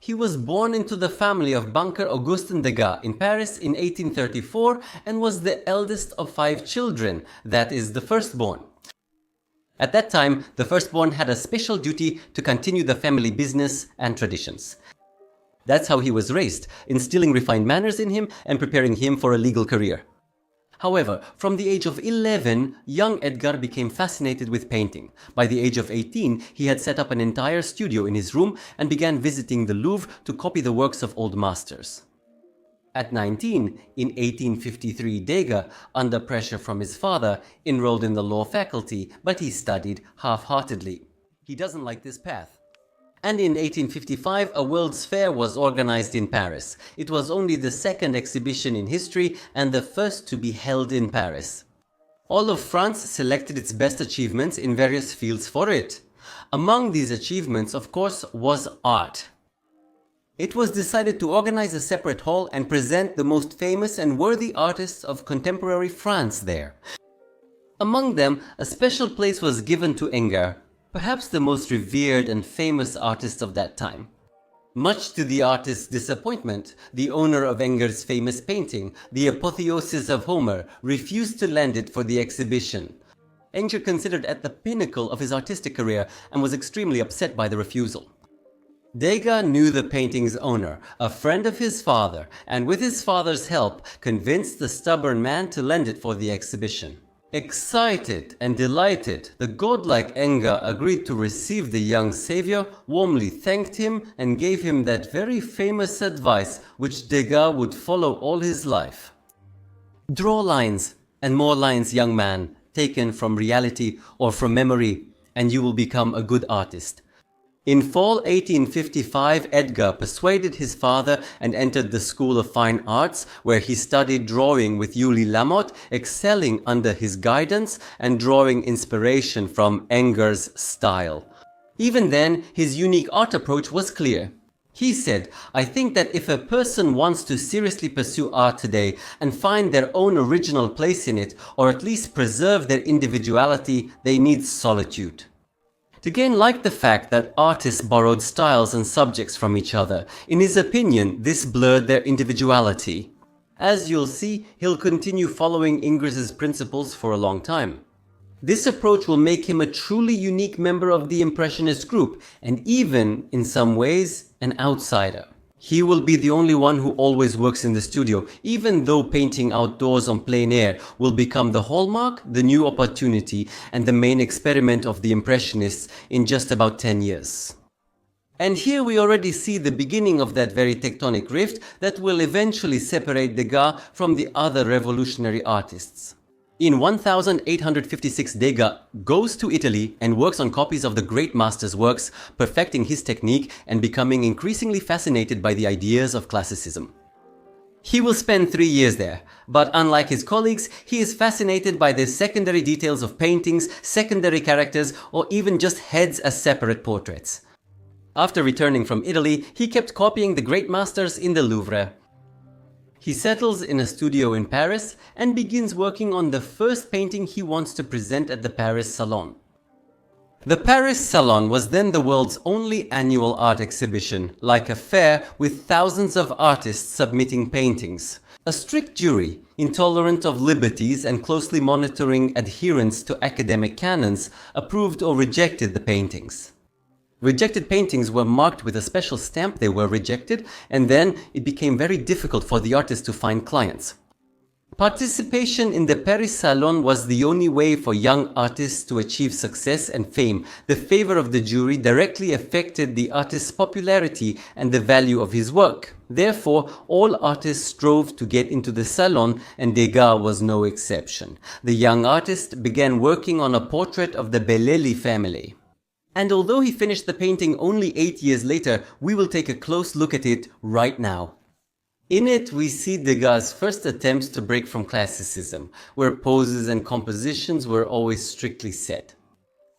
He was born into the family of banker Augustin Degas in Paris in 1834 and was the eldest of 5 children, that is, the firstborn. At that time, the firstborn had a special duty to continue the family business and traditions. That's how he was raised, instilling refined manners in him and preparing him for a legal career. However, from the age of 11, young Edgar became fascinated with painting. By the age of 18, he had set up an entire studio in his room and began visiting the Louvre to copy the works of old masters. At 19, in 1853, Degas, under pressure from his father, enrolled in the law faculty, but he studied half-heartedly. He doesn't like this path. And in 1855, a World's Fair was organized in Paris. It was only the second exhibition in history and the first to be held in Paris. All of France selected its best achievements in various fields for it. Among these achievements, of course, was art. It was decided to organize a separate hall and present the most famous and worthy artists of contemporary France there. Among them, a special place was given to Edgar, perhaps the most revered and famous artist of that time. Much to the artist's disappointment, the owner of Edgar's famous painting, The Apotheosis of Homer, refused to lend it for the exhibition. Edgar considered at the pinnacle of his artistic career and was extremely upset by the refusal. Degas knew the painting's owner, a friend of his father, and with his father's help, convinced the stubborn man to lend it for the exhibition. Excited and delighted, the godlike Edgar agreed to receive the young savior, warmly thanked him, and gave him that very famous advice which Degas would follow all his life. Draw lines, and more lines, young man, taken from reality or from memory, and you will become a good artist. In fall 1855, Edgar persuaded his father and entered the School of Fine Arts, where he studied drawing with Julie Lamotte, excelling under his guidance and drawing inspiration from Edgar's style. Even then, his unique art approach was clear. He said, "I think that if a person wants to seriously pursue art today and find their own original place in it, or at least preserve their individuality, they need solitude." Degas liked the fact that artists borrowed styles and subjects from each other. In his opinion, this blurred their individuality. As you'll see, he'll continue following Ingres's principles for a long time. This approach will make him a truly unique member of the Impressionist group, and even, in some ways, an outsider. He will be the only one who always works in the studio, even though painting outdoors on plein air will become the hallmark, the new opportunity, and the main experiment of the Impressionists in just about 10 years. And here we already see the beginning of that very tectonic rift that will eventually separate Degas from the other revolutionary artists. In 1856, Degas goes to Italy and works on copies of the great master's works, perfecting his technique and becoming increasingly fascinated by the ideas of classicism. He will spend 3 years there, but unlike his colleagues, he is fascinated by the secondary details of paintings, secondary characters, or even just heads as separate portraits. After returning from Italy, he kept copying the great masters in the Louvre. He settles in a studio in Paris and begins working on the first painting he wants to present at the Paris Salon. The Paris Salon was then the world's only annual art exhibition, like a fair with thousands of artists submitting paintings. A strict jury, intolerant of liberties and closely monitoring adherence to academic canons, approved or rejected the paintings. Rejected paintings were marked with a special stamp they were rejected, and then it became very difficult for the artist to find clients. Participation in the Paris Salon was the only way for young artists to achieve success and fame. The favor of the jury directly affected the artist's popularity and the value of his work. Therefore, all artists strove to get into the Salon, and Degas was no exception. The young artist began working on a portrait of the Ballet family. And although he finished the painting only 8 years later, we will take a close look at it right now. In it, we see Degas' first attempts to break from classicism, where poses and compositions were always strictly set.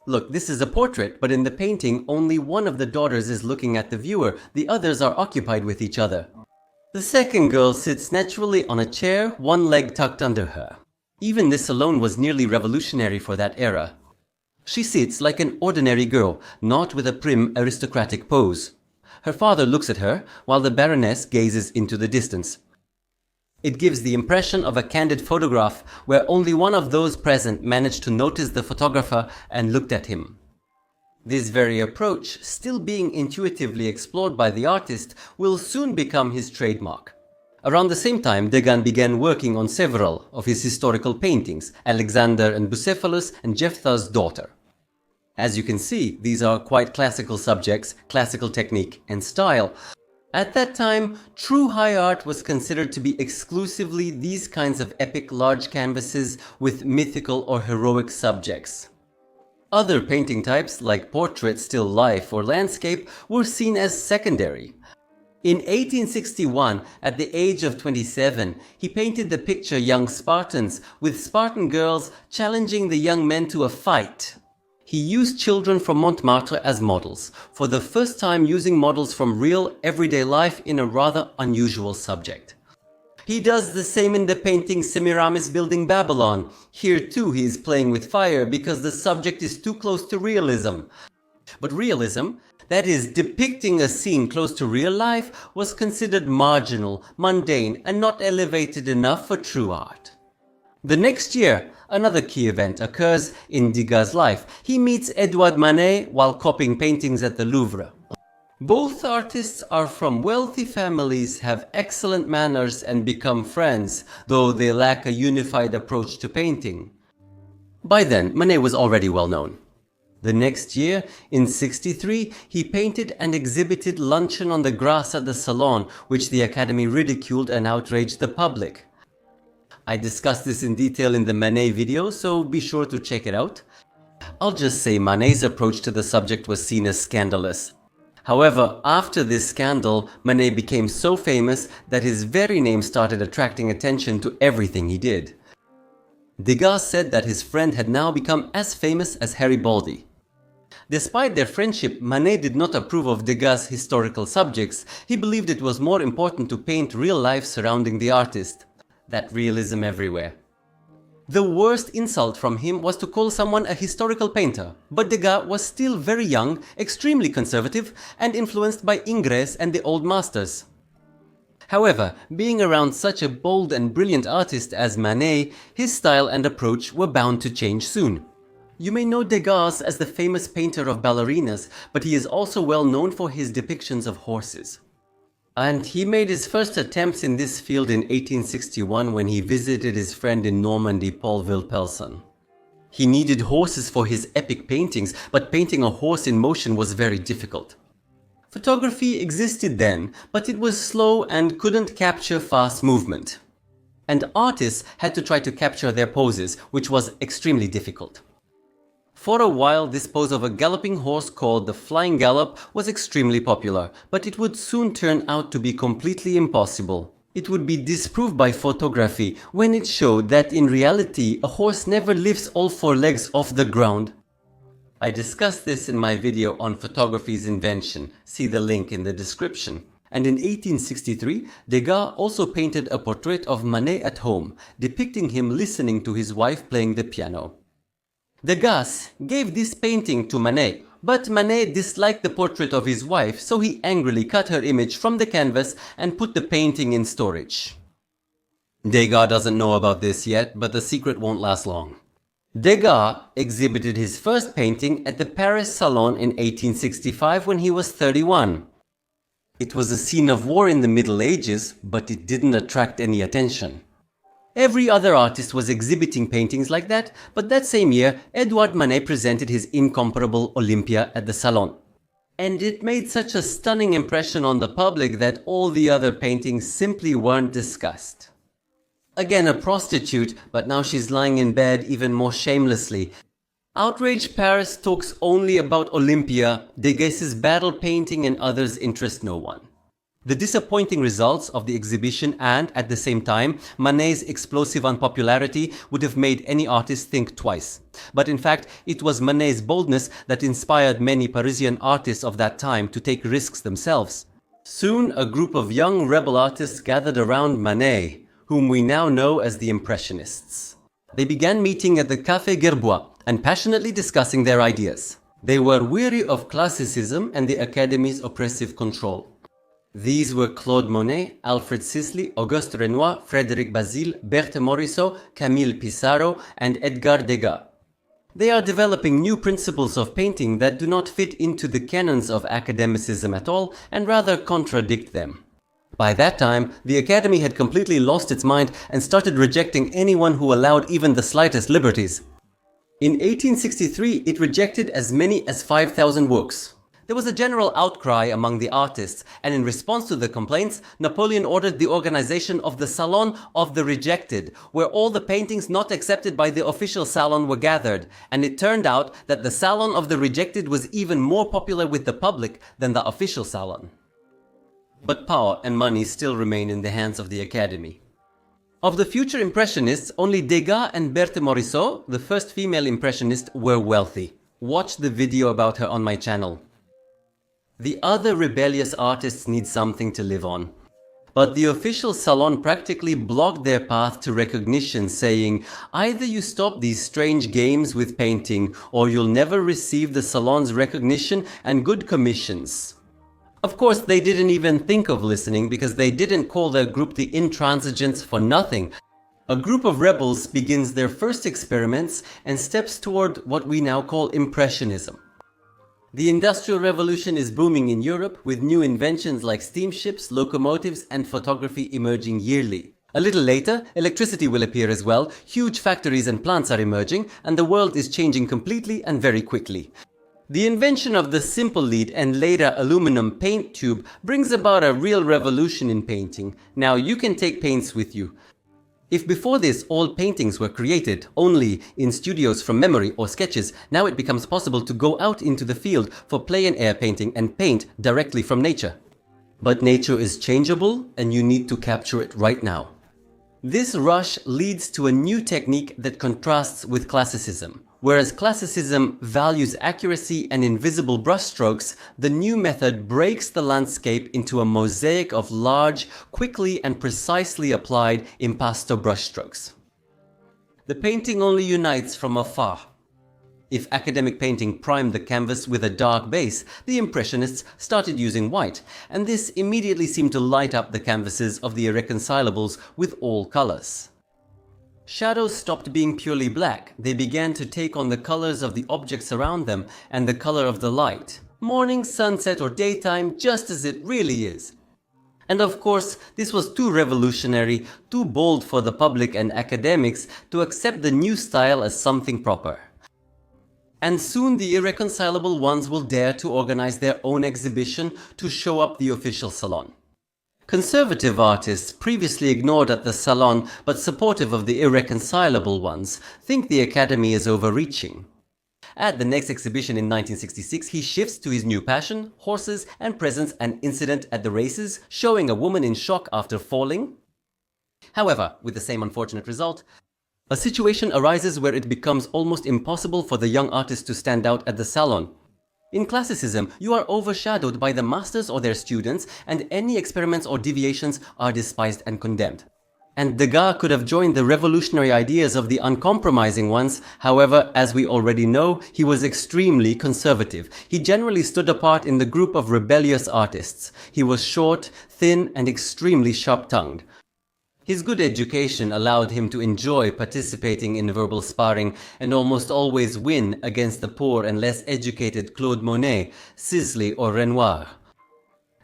Look, this is a portrait, but in the painting, only one of the daughters is looking at the viewer, the others are occupied with each other. The second girl sits naturally on a chair, one leg tucked under her. Even this alone was nearly revolutionary for that era. She sits like an ordinary girl, not with a prim aristocratic pose. Her father looks at her, while the Baroness gazes into the distance. It gives the impression of a candid photograph where only one of those present managed to notice the photographer and looked at him. This very approach, still being intuitively explored by the artist, will soon become his trademark. Around the same time, Degas began working on several of his historical paintings, Alexander and Bucephalus and Jephthah's Daughter. As you can see, these are quite classical subjects, classical technique and style. At that time, true high art was considered to be exclusively these kinds of epic large canvases with mythical or heroic subjects. Other painting types like portrait, still life or landscape were seen as secondary. In 1861, at the age of 27, he painted the picture Young Spartans, with Spartan girls challenging the young men to a fight. He used children from Montmartre as models, for the first time using models from real, everyday life in a rather unusual subject. He does the same in the painting Semiramis Building Babylon. Here too he is playing with fire because the subject is too close to realism. But realism, that is, depicting a scene close to real life, was considered marginal, mundane, and not elevated enough for true art. The next year, another key event occurs in Degas' life. He meets Edouard Manet while copying paintings at the Louvre. Both artists are from wealthy families, have excellent manners, and become friends, though they lack a unified approach to painting. By then, Manet was already well known. The next year, in 63, he painted and exhibited Luncheon on the Grass at the Salon, which the Academy ridiculed and outraged the public. I discussed this in detail in the Manet video, so be sure to check it out. I'll just say Manet's approach to the subject was seen as scandalous. However, after this scandal, Manet became so famous that his very name started attracting attention to everything he did. Degas said that his friend had now become as famous as Garibaldi. Despite their friendship, Manet did not approve of Degas' historical subjects. He believed it was more important to paint real life surrounding the artist. That realism everywhere. The worst insult from him was to call someone a historical painter, but Degas was still very young, extremely conservative, and influenced by Ingres and the old masters. However, being around such a bold and brilliant artist as Manet, his style and approach were bound to change soon. You may know Degas as the famous painter of ballerinas, but he is also well known for his depictions of horses. And he made his first attempts in this field in 1861 when he visited his friend in Normandy, Paul Vilpelson. He needed horses for his epic paintings, but painting a horse in motion was very difficult. Photography existed then, but it was slow and couldn't capture fast movement. And artists had to try to capture their poses, which was extremely difficult. For a while, this pose of a galloping horse called the flying gallop was extremely popular, but it would soon turn out to be completely impossible. It would be disproved by photography when it showed that in reality a horse never lifts all four legs off the ground. I discussed this in my video on photography's invention, see the link in the description. And in 1863, Degas also painted a portrait of Manet at home, depicting him listening to his wife playing the piano. Degas gave this painting to Manet, but Manet disliked the portrait of his wife, so he angrily cut her image from the canvas and put the painting in storage. Degas doesn't know about this yet, but the secret won't last long. Degas exhibited his first painting at the Paris Salon in 1865 when he was 31. It was a scene of war in the Middle Ages, but it didn't attract any attention. Every other artist was exhibiting paintings like that, but that same year, Edouard Manet presented his incomparable Olympia at the Salon. And it made such a stunning impression on the public that all the other paintings simply weren't discussed. Again a prostitute, but now she's lying in bed even more shamelessly. Outraged Paris talks only about Olympia, Degas' battle painting and others interest no one. The disappointing results of the exhibition and, at the same time, Manet's explosive unpopularity would have made any artist think twice. But in fact, it was Manet's boldness that inspired many Parisian artists of that time to take risks themselves. Soon, a group of young rebel artists gathered around Manet, whom we now know as the Impressionists. They began meeting at the Café Gerbois and passionately discussing their ideas. They were weary of classicism and the Academy's oppressive control. These were Claude Monet, Alfred Sisley, Auguste Renoir, Frédéric Bazille, Berthe Morisot, Camille Pissarro, and Edgar Degas. They are developing new principles of painting that do not fit into the canons of academicism at all and rather contradict them. By that time, the Academy had completely lost its mind and started rejecting anyone who allowed even the slightest liberties. In 1863, it rejected as many as 5,000 works. There was a general outcry among the artists, and in response to the complaints, Napoleon ordered the organization of the Salon of the Rejected, where all the paintings not accepted by the official salon were gathered, and it turned out that the Salon of the Rejected was even more popular with the public than the official salon. But power and money still remain in the hands of the Academy. Of the future Impressionists, only Degas and Berthe Morisot, the first female Impressionist, were wealthy. Watch the video about her on my channel. The other rebellious artists need something to live on. But the official salon practically blocked their path to recognition, saying, either you stop these strange games with painting, or you'll never receive the salon's recognition and good commissions. Of course, they didn't even think of listening because they didn't call their group the Intransigents for nothing. A group of rebels begins their first experiments and steps toward what we now call Impressionism. The Industrial Revolution is booming in Europe, with new inventions like steamships, locomotives, and photography emerging yearly. A little later, electricity will appear as well, huge factories and plants are emerging, and the world is changing completely and very quickly. The invention of the simple lead and later aluminum paint tube brings about a real revolution in painting. Now you can take paints with you. If before this all paintings were created only in studios from memory or sketches, now it becomes possible to go out into the field for plein air painting and paint directly from nature. But nature is changeable and you need to capture it right now. This rush leads to a new technique that contrasts with classicism. Whereas classicism values accuracy and invisible brushstrokes, the new method breaks the landscape into a mosaic of large, quickly and precisely applied impasto brushstrokes. The painting only unites from afar. If academic painting primed the canvas with a dark base, the Impressionists started using white, and this immediately seemed to light up the canvases of the irreconcilables with all colors. Shadows stopped being purely black. They began to take on the colors of the objects around them and the color of the light. Morning, sunset, or daytime, just as it really is. And of course, this was too revolutionary, too bold for the public and academics to accept the new style as something proper. And soon the irreconcilable ones will dare to organize their own exhibition to show up the official salon. Conservative artists, previously ignored at the salon but supportive of the irreconcilable ones, think the Academy is overreaching. At the next exhibition in 1966, he shifts to his new passion, horses, and presents an incident at the races, showing a woman in shock after falling. However, with the same unfortunate result, a situation arises where it becomes almost impossible for the young artist to stand out at the salon. In classicism, you are overshadowed by the masters or their students, and any experiments or deviations are despised and condemned. And Degas could have joined the revolutionary ideas of the uncompromising ones. However, as we already know, he was extremely conservative. He generally stood apart in the group of rebellious artists. He was short, thin, and extremely sharp-tongued. His good education allowed him to enjoy participating in verbal sparring and almost always win against the poor and less educated Claude Monet, Sisley, or Renoir.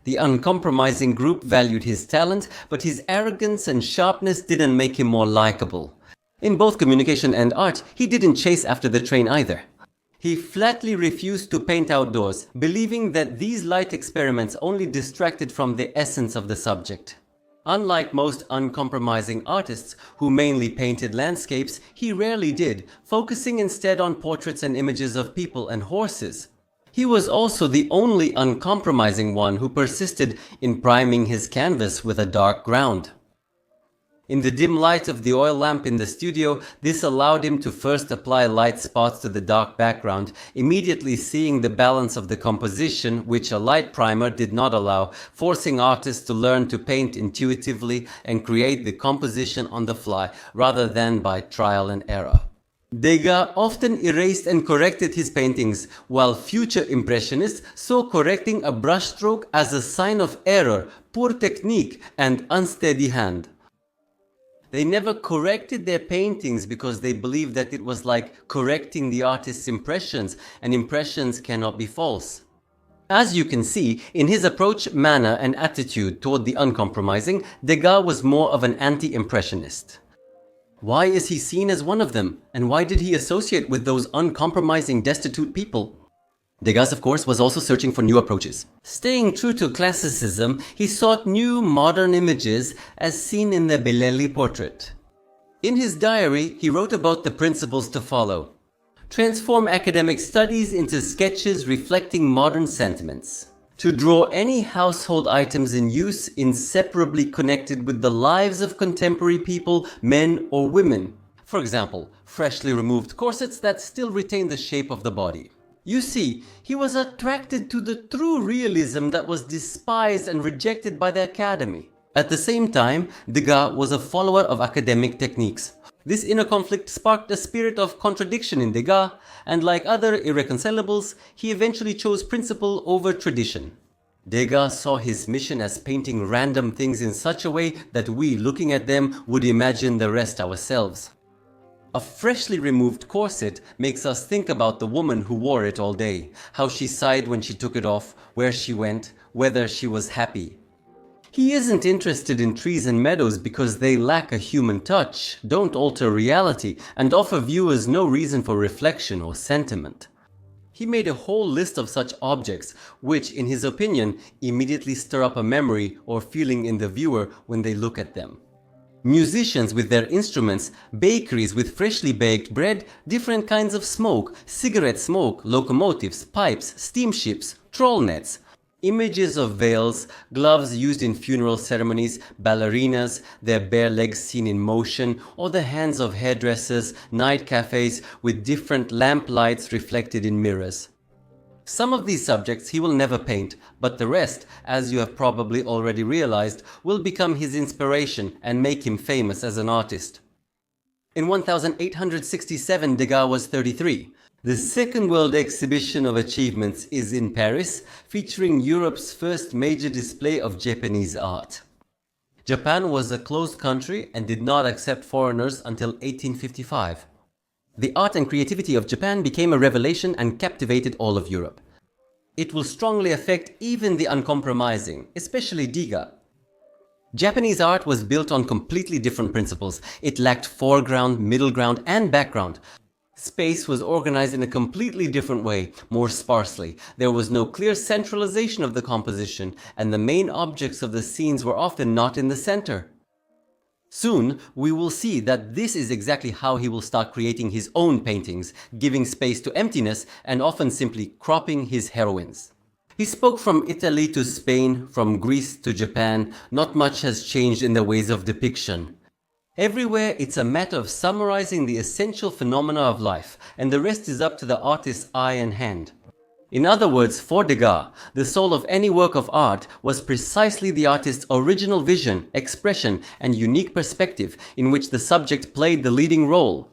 The uncompromising group valued his talent, but his arrogance and sharpness didn't make him more likable. In both communication and art, he didn't chase after the train either. He flatly refused to paint outdoors, believing that these light experiments only distracted from the essence of the subject. Unlike most uncompromising artists who mainly painted landscapes, he rarely did, focusing instead on portraits and images of people and horses. He was also the only uncompromising one who persisted in priming his canvas with a dark ground. In the dim light of the oil lamp in the studio, this allowed him to first apply light spots to the dark background, immediately seeing the balance of the composition, which a light primer did not allow, forcing artists to learn to paint intuitively and create the composition on the fly, rather than by trial and error. Degas often erased and corrected his paintings, while future Impressionists saw correcting a brushstroke as a sign of error, poor technique, and unsteady hand. They never corrected their paintings because they believed that it was like correcting the artist's impressions, and impressions cannot be false. As you can see, in his approach, manner, and attitude toward the uncompromising, Degas was more of an anti-impressionist. Why is he seen as one of them, and why did he associate with those uncompromising, destitute people? Degas, of course, was also searching for new approaches. Staying true to classicism, he sought new modern images as seen in the Ballet portrait. In his diary, he wrote about the principles to follow. Transform academic studies into sketches reflecting modern sentiments. To draw any household items in use inseparably connected with the lives of contemporary people, men or women. For example, freshly removed corsets that still retain the shape of the body. You see, he was attracted to the true realism that was despised and rejected by the Academy. At the same time, Degas was a follower of academic techniques. This inner conflict sparked a spirit of contradiction in Degas, and like other irreconcilables, he eventually chose principle over tradition. Degas saw his mission as painting random things in such a way that we, looking at them, would imagine the rest ourselves. A freshly removed corset makes us think about the woman who wore it all day, how she sighed when she took it off, where she went, whether she was happy. He isn't interested in trees and meadows because they lack a human touch, don't alter reality, and offer viewers no reason for reflection or sentiment. He made a whole list of such objects, which, in his opinion, immediately stir up a memory or feeling in the viewer when they look at them. Musicians with their instruments, bakeries with freshly baked bread, different kinds of smoke, cigarette smoke, locomotives, pipes, steamships, troll nets. Images of veils, gloves used in funeral ceremonies, ballerinas, their bare legs seen in motion, or the hands of hairdressers, night cafes with different lamp lights reflected in mirrors. Some of these subjects he will never paint, but the rest, as you have probably already realized, will become his inspiration and make him famous as an artist. In 1867, Degas was 33. The Second World Exhibition of Achievements is in Paris, featuring Europe's first major display of Japanese art. Japan was a closed country and did not accept foreigners until 1855. The art and creativity of Japan became a revelation and captivated all of Europe. It will strongly affect even the uncompromising, especially Degas. Japanese art was built on completely different principles. It lacked foreground, middle ground, and background. Space was organized in a completely different way, more sparsely. There was no clear centralization of the composition, and the main objects of the scenes were often not in the center. Soon, we will see that this is exactly how he will start creating his own paintings, giving space to emptiness and often simply cropping his heroines. He spoke from Italy to Spain, from Greece to Japan. Not much has changed in the ways of depiction. Everywhere, it's a matter of summarizing the essential phenomena of life, and the rest is up to the artist's eye and hand. In other words, for Degas, the soul of any work of art was precisely the artist's original vision, expression, and unique perspective in which the subject played the leading role.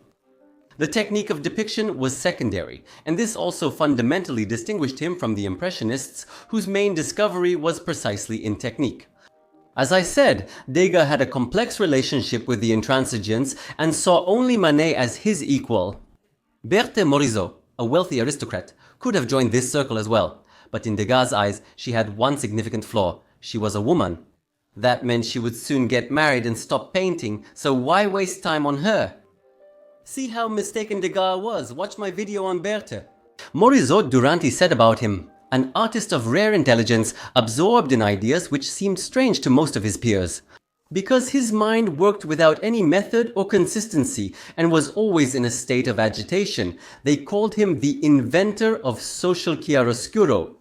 The technique of depiction was secondary, and this also fundamentally distinguished him from the Impressionists, whose main discovery was precisely in technique. As I said, Degas had a complex relationship with the intransigents and saw only Manet as his equal. Berthe Morisot, a wealthy aristocrat, could have joined this circle as well, but in Degas' eyes, she had one significant flaw: she was a woman. That meant she would soon get married and stop painting, so why waste time on her? See how mistaken Degas was. Watch my video on Berthe. Morisot Duranty said about him, an artist of rare intelligence, absorbed in ideas which seemed strange to most of his peers. Because his mind worked without any method or consistency and was always in a state of agitation, they called him the inventor of social chiaroscuro.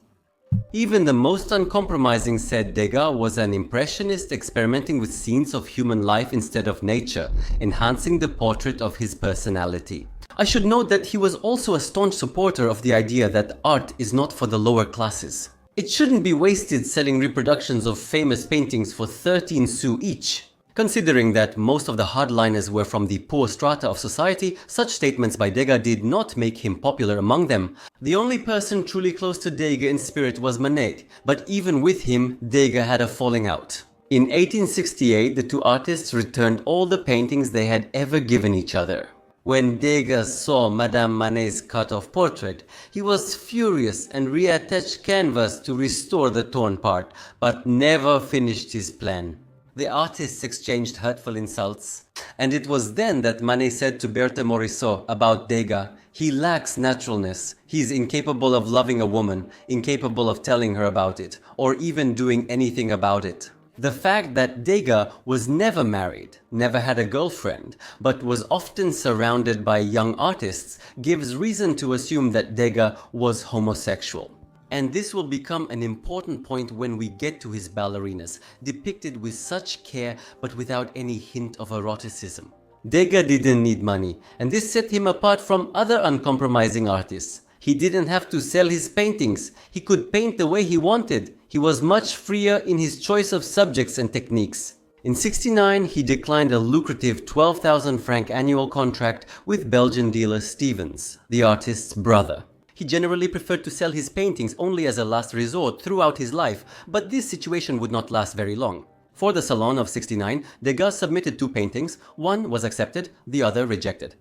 Even the most uncompromising, said Degas, was an impressionist experimenting with scenes of human life instead of nature, enhancing the portrait of his personality. I should note that he was also a staunch supporter of the idea that art is not for the lower classes. It shouldn't be wasted selling reproductions of famous paintings for 13 sous each. Considering that most of the hardliners were from the poor strata of society, such statements by Degas did not make him popular among them. The only person truly close to Degas in spirit was Manet, but even with him, Degas had a falling out. In 1868, the two artists returned all the paintings they had ever given each other. When Degas saw Madame Manet's cut-off portrait, he was furious and reattached canvas to restore the torn part, but never finished his plan. The artists exchanged hurtful insults, and it was then that Manet said to Berthe Morisot about Degas, "He lacks naturalness, he is incapable of loving a woman, incapable of telling her about it, or even doing anything about it." The fact that Degas was never married, never had a girlfriend, but was often surrounded by young artists gives reason to assume that Degas was homosexual. And this will become an important point when we get to his ballerinas, depicted with such care but without any hint of eroticism. Degas didn't need money, and this set him apart from other uncompromising artists. He didn't have to sell his paintings, he could paint the way he wanted. He was much freer in his choice of subjects and techniques. In '69, he declined a lucrative 12,000 franc annual contract with Belgian dealer Stevens, the artist's brother. He generally preferred to sell his paintings only as a last resort throughout his life, but this situation would not last very long. For the Salon of '69, Degas submitted two paintings, one was accepted, the other rejected.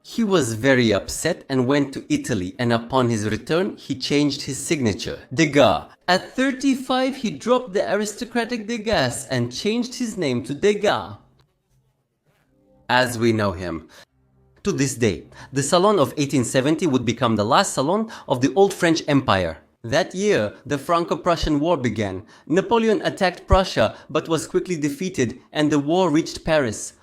He was very upset and went to Italy, and upon his return he changed his signature, Degas. At 35 he dropped the aristocratic Degas and changed his name to Degas, as we know him. To this day, the Salon of 1870 would become the last Salon of the old French Empire. That year, the Franco-Prussian War began. Napoleon attacked Prussia but was quickly defeated, and the war reached Paris.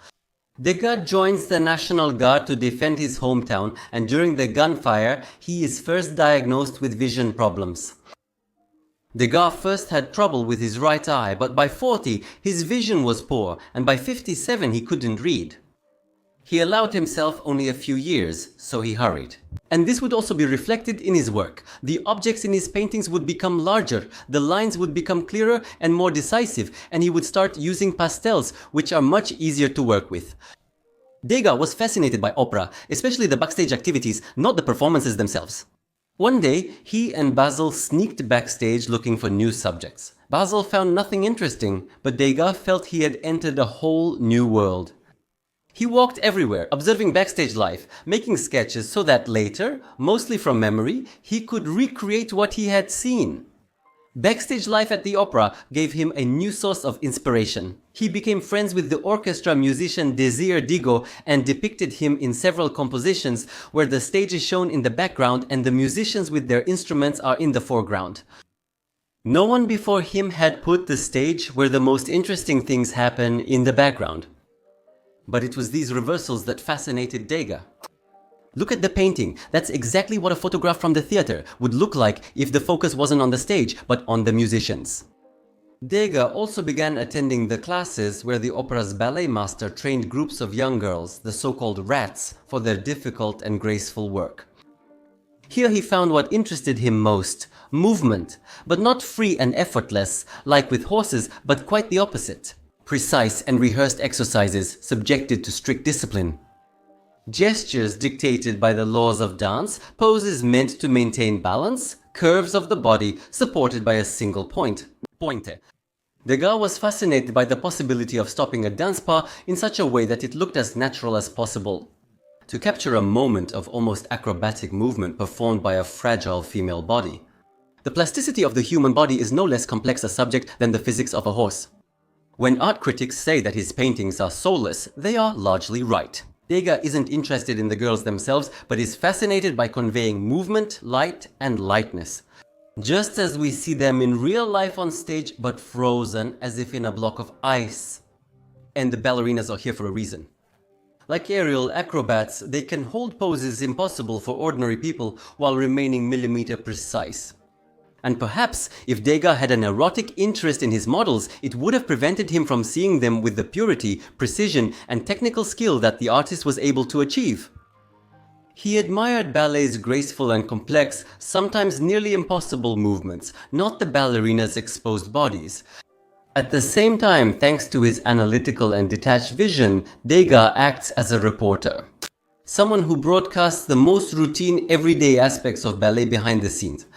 Degas joins the National Guard to defend his hometown, and during the gunfire, he is first diagnosed with vision problems. Degas first had trouble with his right eye, but by 40 his vision was poor, and by 57 he couldn't read. He allowed himself only a few years, so he hurried. And this would also be reflected in his work. The objects in his paintings would become larger, the lines would become clearer and more decisive, and he would start using pastels, which are much easier to work with. Degas was fascinated by opera, especially the backstage activities, not the performances themselves. One day, he and Basil sneaked backstage looking for new subjects. Basil found nothing interesting, but Degas felt he had entered a whole new world. He walked everywhere, observing backstage life, making sketches so that later, mostly from memory, he could recreate what he had seen. Backstage life at the opera gave him a new source of inspiration. He became friends with the orchestra musician Edgar Degas and depicted him in several compositions where the stage is shown in the background and the musicians with their instruments are in the foreground. No one before him had put the stage where the most interesting things happen in the background. But it was these reversals that fascinated Degas. Look at the painting. That's exactly what a photograph from the theater would look like if the focus wasn't on the stage, but on the musicians. Degas also began attending the classes where the opera's ballet master trained groups of young girls, the so-called rats, for their difficult and graceful work. Here he found what interested him most, movement, but not free and effortless, like with horses, but quite the opposite. Precise and rehearsed exercises subjected to strict discipline. Gestures dictated by the laws of dance, poses meant to maintain balance, curves of the body supported by a single point. Pointe. Degas was fascinated by the possibility of stopping a dance pas in such a way that it looked as natural as possible. To capture a moment of almost acrobatic movement performed by a fragile female body. The plasticity of the human body is no less complex a subject than the physics of a horse. When art critics say that his paintings are soulless, they are largely right. Degas isn't interested in the girls themselves, but is fascinated by conveying movement, light, and lightness. Just as we see them in real life on stage, but frozen as if in a block of ice. And the ballerinas are here for a reason. Like aerial acrobats, they can hold poses impossible for ordinary people while remaining millimeter precise. And perhaps, if Degas had an erotic interest in his models, it would have prevented him from seeing them with the purity, precision, and technical skill that the artist was able to achieve. He admired ballet's graceful and complex, sometimes nearly impossible movements, not the ballerina's exposed bodies. At the same time, thanks to his analytical and detached vision, Degas acts as a reporter. Someone who broadcasts the most routine, everyday aspects of ballet behind the scenes.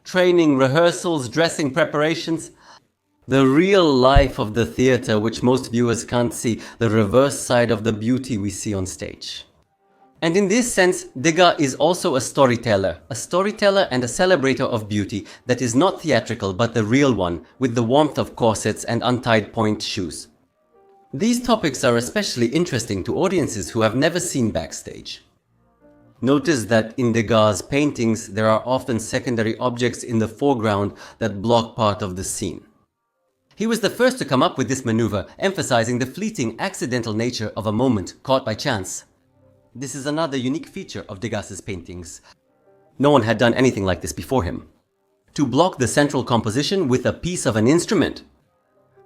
Training, rehearsals, dressing preparations. The real life of the theater, which most viewers can't see, the reverse side of the beauty we see on stage. And in this sense, Degas is also a storyteller and a celebrator of beauty that is not theatrical but the real one, with the warmth of corsets and untied point shoes. These topics are especially interesting to audiences who have never seen backstage. Notice that in Degas' paintings there are often secondary objects in the foreground that block part of the scene. He was the first to come up with this maneuver, emphasizing the fleeting, accidental nature of a moment caught by chance. This is another unique feature of Degas' paintings. No one had done anything like this before him. To block the central composition with a piece of an instrument.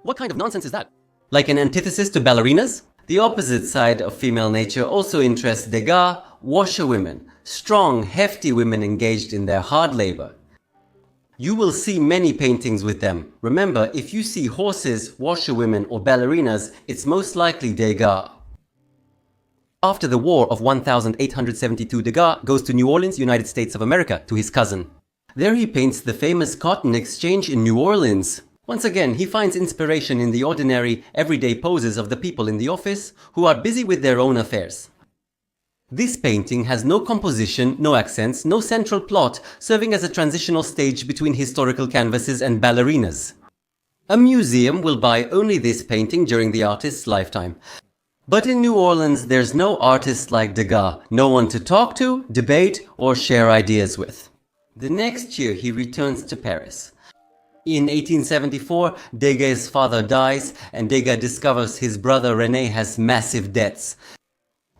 What kind of nonsense is that? Like an antithesis to ballerinas? The opposite side of female nature also interests Degas, washerwomen, strong, hefty women engaged in their hard labor. You will see many paintings with them. Remember, if you see horses, washerwomen or ballerinas, it's most likely Degas. After the War of 1872, Degas goes to New Orleans, United States of America, to his cousin. There he paints the famous cotton exchange in New Orleans. Once again, he finds inspiration in the ordinary, everyday poses of the people in the office who are busy with their own affairs. This painting has no composition, no accents, no central plot, serving as a transitional stage between historical canvases and ballerinas. A museum will buy only this painting during the artist's lifetime. But in New Orleans, there's no artist like Degas, no one to talk to, debate, or share ideas with. The next year, he returns to Paris. In 1874, Degas' father dies, and Degas discovers his brother René has massive debts.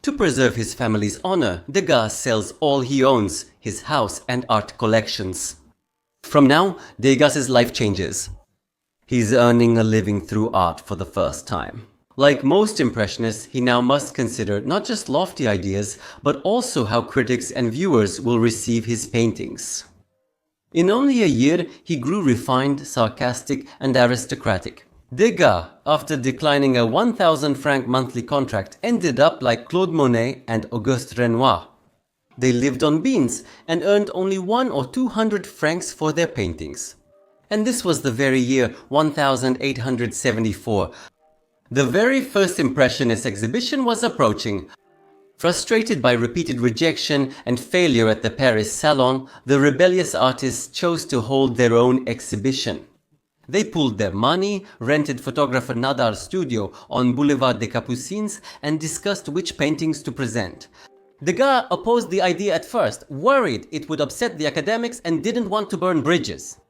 To preserve his family's honor, Degas sells all he owns, his house and art collections. From now, Degas' life changes. He's earning a living through art for the first time. Like most Impressionists, he now must consider not just lofty ideas, but also how critics and viewers will receive his paintings. In only a year, he grew refined, sarcastic, and aristocratic. Degas, after declining a 1,000 franc monthly contract, ended up like Claude Monet and Auguste Renoir. They lived on beans and earned only 100 or 200 francs for their paintings. And this was the very year 1874. The very first Impressionist exhibition was approaching. Frustrated by repeated rejection and failure at the Paris Salon, the rebellious artists chose to hold their own exhibition. They pooled their money, rented photographer Nadar's studio on Boulevard des Capucines, and discussed which paintings to present. Degas opposed the idea at first, worried it would upset the academics and didn't want to burn bridges.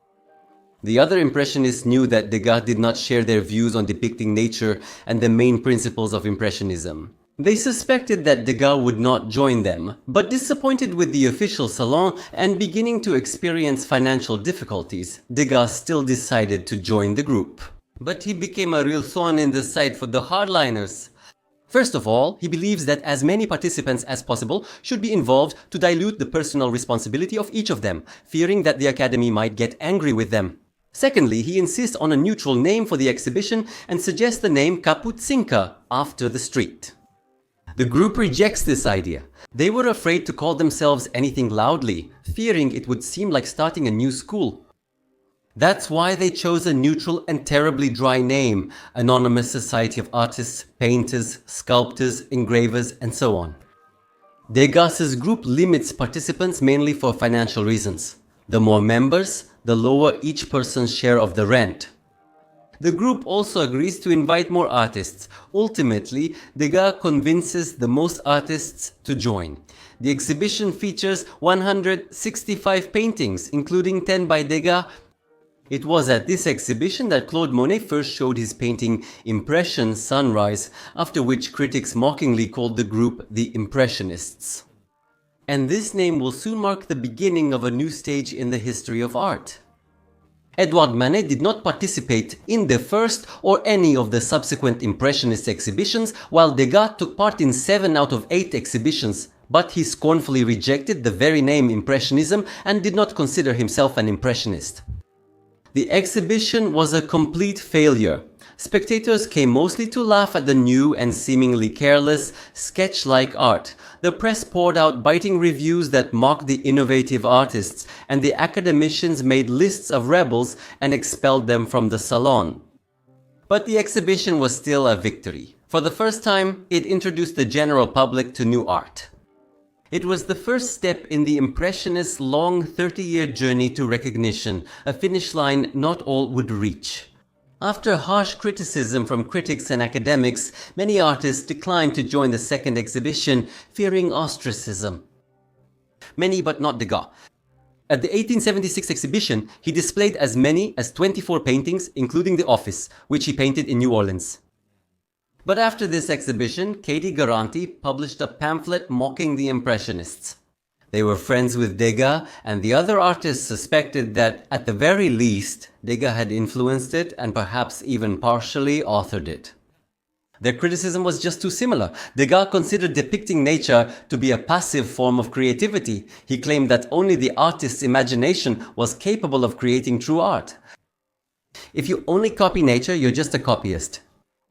The other Impressionists knew that Degas did not share their views on depicting nature and the main principles of Impressionism. They suspected that Degas would not join them, but disappointed with the official salon and beginning to experience financial difficulties, Degas still decided to join the group. But he became a real thorn in the side for the hardliners. First of all, he believes that as many participants as possible should be involved to dilute the personal responsibility of each of them, fearing that the Academy might get angry with them. Secondly, he insists on a neutral name for the exhibition and suggests the name Kapuscinka, after the street. The group rejects this idea. They were afraid to call themselves anything loudly, fearing it would seem like starting a new school. That's why they chose a neutral and terribly dry name, Anonymous Society of Artists, Painters, Sculptors, Engravers, and so on. Degas' group limits participants mainly for financial reasons. The more members, the lower each person's share of the rent. The group also agrees to invite more artists. Ultimately, Degas convinces the most artists to join. The exhibition features 165 paintings, including 10 by Degas. It was at this exhibition that Claude Monet first showed his painting Impression Sunrise, after which critics mockingly called the group the Impressionists. And this name will soon mark the beginning of a new stage in the history of art. Edouard Manet did not participate in the first or any of the subsequent Impressionist exhibitions, while Degas took part in 7 out of 8 exhibitions, but he scornfully rejected the very name Impressionism and did not consider himself an Impressionist. The exhibition was a complete failure. Spectators came mostly to laugh at the new and seemingly careless, sketch-like art. The press poured out biting reviews that mocked the innovative artists, and the academicians made lists of rebels and expelled them from the salon. But the exhibition was still a victory. For the first time, it introduced the general public to new art. It was the first step in the Impressionists' long 30-year journey to recognition, a finish line not all would reach. After harsh criticism from critics and academics, many artists declined to join the second exhibition, fearing ostracism. Many but not Degas. At the 1876 exhibition, he displayed as many as 24 paintings, including The Office, which he painted in New Orleans. But after this exhibition, Katie Garanti published a pamphlet mocking the Impressionists. They were friends with Degas, and the other artists suspected that, at the very least, Degas had influenced it and perhaps even partially authored it. Their criticism was just too similar. Degas considered depicting nature to be a passive form of creativity. He claimed that only the artist's imagination was capable of creating true art. If you only copy nature, you're just a copyist.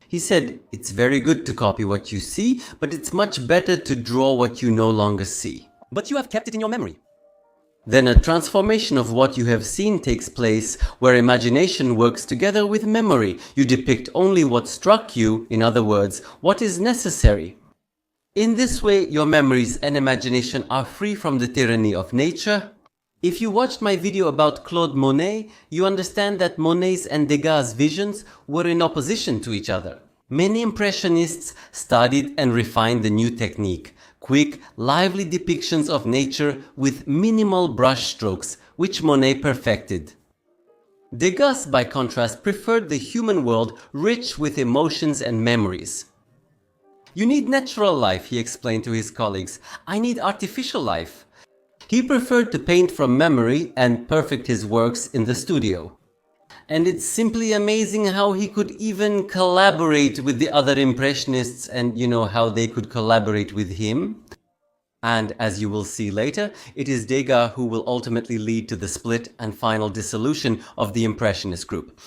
He said, it's very good to copy what you see, but it's much better to draw what you no longer see. But you have kept it in your memory. Then a transformation of what you have seen takes place, where imagination works together with memory. You depict only what struck you, in other words, what is necessary. In this way, your memories and imagination are free from the tyranny of nature. If you watched my video about Claude Monet, you understand that Monet's and Degas' visions were in opposition to each other. Many Impressionists studied and refined the new technique, quick, lively depictions of nature with minimal brush strokes, which Monet perfected. Degas, by contrast, preferred the human world rich with emotions and memories. You need natural life, he explained to his colleagues. I need artificial life. He preferred to paint from memory and perfect his works in the studio. And it's simply amazing how he could even collaborate with the other Impressionists and how they could collaborate with him. And as you will see later, it is Degas who will ultimately lead to the split and final dissolution of the Impressionist group.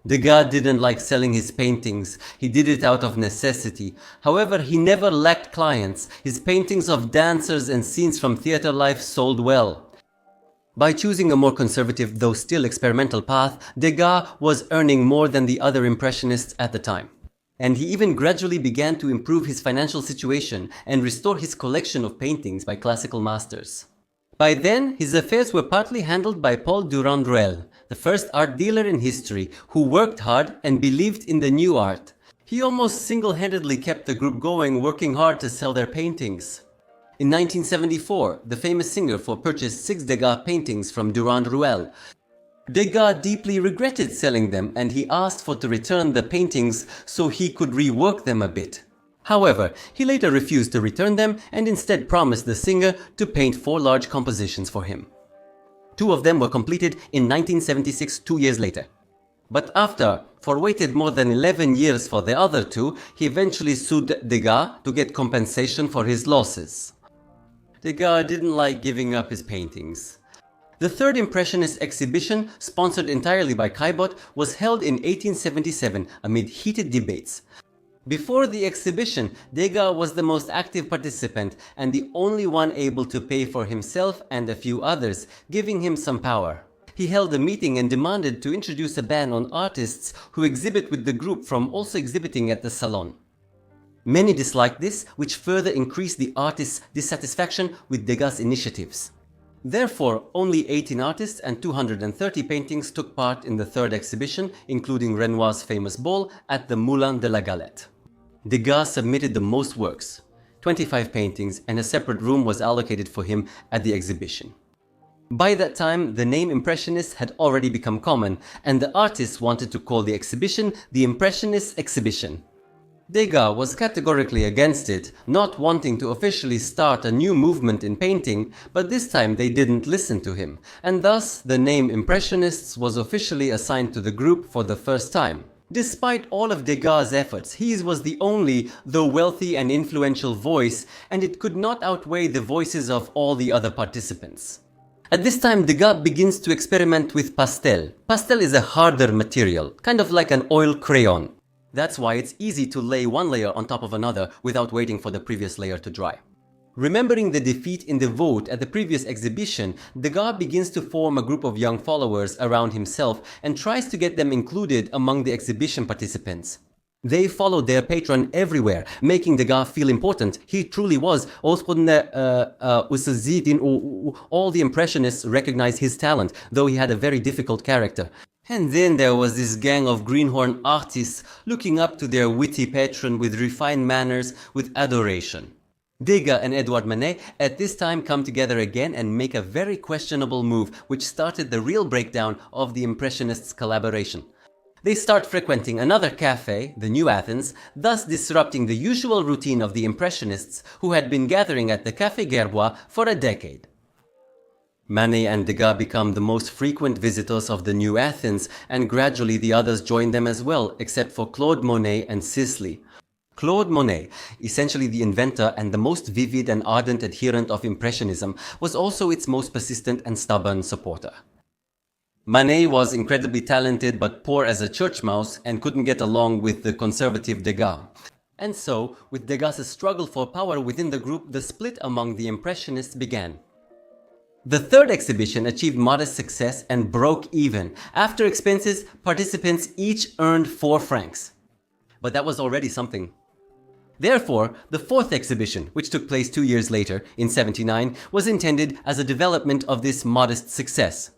Degas didn't like selling his paintings. He did it out of necessity. However, he never lacked clients. His paintings of dancers and scenes from theater life sold well. By choosing a more conservative, though still experimental path, Degas was earning more than the other Impressionists at the time. And he even gradually began to improve his financial situation and restore his collection of paintings by classical masters. By then, his affairs were partly handled by Paul Durand-Ruel, the first art dealer in history, who worked hard and believed in the new art. He almost single-handedly kept the group going, working hard to sell their paintings. In 1974, the famous singer purchased 6 Degas paintings from Durand-Ruel. Degas deeply regretted selling them, and he asked to return the paintings so he could rework them a bit. However, he later refused to return them and instead promised the singer to paint 4 large compositions for him. 2 of them were completed in 1976, 2 years later. But after waited more than 11 years for the other 2, he eventually sued Degas to get compensation for his losses. Degas didn't like giving up his paintings. The third Impressionist exhibition, sponsored entirely by Caillebotte, was held in 1877 amid heated debates. Before the exhibition, Degas was the most active participant and the only one able to pay for himself and a few others, giving him some power. He held a meeting and demanded to introduce a ban on artists who exhibit with the group from also exhibiting at the salon. Many disliked this, which further increased the artists' dissatisfaction with Degas' initiatives. Therefore, only 18 artists and 230 paintings took part in the third exhibition, including Renoir's famous ball at the Moulin de la Galette. Degas submitted the most works, 25 paintings, and a separate room was allocated for him at the exhibition. By that time, the name Impressionist had already become common, and the artists wanted to call the exhibition the Impressionist Exhibition. Degas was categorically against it, not wanting to officially start a new movement in painting, but this time they didn't listen to him, and thus the name Impressionists was officially assigned to the group for the first time. Despite all of Degas' efforts, his was the only, though wealthy and influential voice, and it could not outweigh the voices of all the other participants. At this time, Degas begins to experiment with pastel. Pastel is a harder material, kind of like an oil crayon. That's why it's easy to lay one layer on top of another without waiting for the previous layer to dry. Remembering the defeat in the vote at the previous exhibition, Degas begins to form a group of young followers around himself and tries to get them included among the exhibition participants. They followed their patron everywhere, making Degas feel important. He truly was. All the Impressionists recognized his talent, though he had a very difficult character. And then there was this gang of greenhorn artists looking up to their witty patron with refined manners, with adoration. Degas and Edouard Manet at this time come together again and make a very questionable move, which started the real breakdown of the Impressionists' collaboration. They start frequenting another cafe, the New Athens, thus disrupting the usual routine of the Impressionists who had been gathering at the Café Gerbois for a decade. Manet and Degas become the most frequent visitors of the New Athens, and gradually the others join them as well, except for Claude Monet and Sisley. Claude Monet, essentially the inventor and the most vivid and ardent adherent of Impressionism, was also its most persistent and stubborn supporter. Manet was incredibly talented but poor as a church mouse and couldn't get along with the conservative Degas. And so, with Degas' struggle for power within the group, the split among the Impressionists began. The third exhibition achieved modest success and broke even. After expenses, participants each earned 4 francs. But that was already something. Therefore, the fourth exhibition, which took place 2 years later, in 1979, was intended as a development of this modest success.